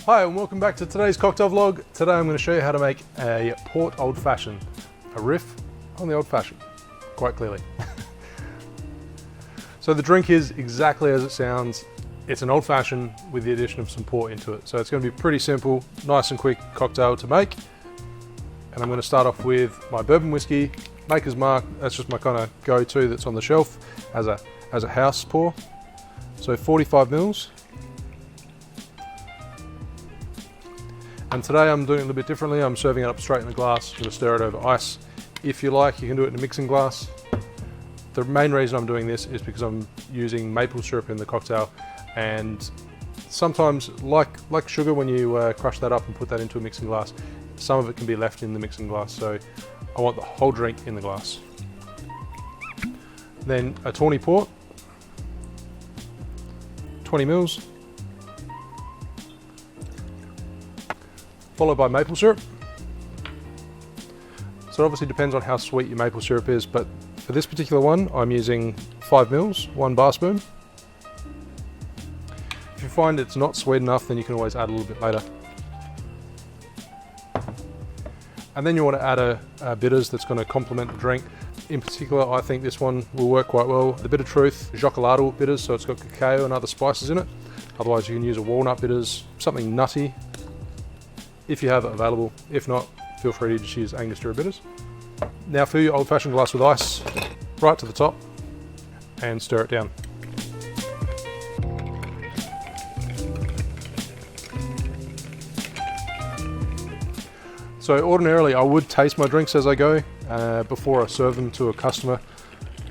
Hi and welcome back to today's cocktail vlog. Today I'm going to show you how to make a port old fashioned, a riff on the old fashioned, quite clearly. So the drink is exactly as it sounds. It's an old fashioned with the addition of some port into it. So it's going to be pretty simple, nice and quick cocktail to make. And I'm going to start off with my bourbon whiskey, Maker's Mark. That's just my kind of go-to that's on the shelf as a house pour. So 45 mils. And today I'm doing it a little bit differently. I'm serving it up straight in the glass. I'm going to stir it over ice. If you like, you can do it in a mixing glass. The main reason I'm doing this is because I'm using maple syrup in the cocktail, and sometimes, like sugar, when you crush that up and put that into a mixing glass, some of it can be left in the mixing glass, so I want the whole drink in the glass. Then a Tawny Port, 20 mils. Followed by maple syrup. So it obviously depends on how sweet your maple syrup is, but for this particular one, I'm using 5 mils, 1 bar spoon. If you find it's not sweet enough, then you can always add a little bit later. And then you want to add a bitters that's going to complement the drink. In particular, I think this one will work quite well. The Bitter Truth Chocolate bitters, so it's got cacao and other spices in it. Otherwise you can use a walnut bitters, something nutty, if you have it available. If not, feel free to just use Angostura bitters. Now fill your old-fashioned glass with ice right to the top and stir it down. So ordinarily I would taste my drinks as I go before I serve them to a customer.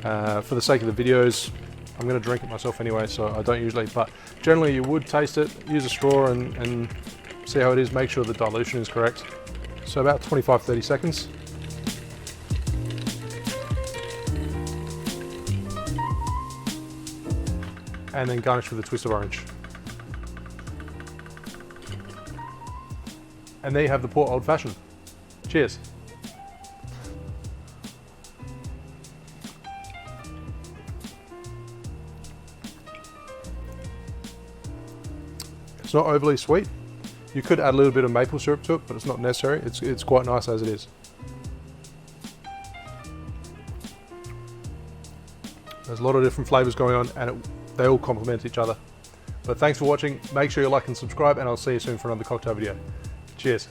For the sake of the videos, I'm going to drink it myself anyway, so I don't usually, but generally you would taste it, use a straw and see how it is, make sure the dilution is correct. So about 25-30 seconds. And then garnish with a twist of orange. And there you have the port old fashioned. Cheers. It's not overly sweet. You could add a little bit of maple syrup to it, but it's not necessary. It's quite nice as it is. There's a lot of different flavors going on, and they all complement each other. But thanks for watching. Make sure you like and subscribe, and I'll see you soon for another cocktail video. Cheers.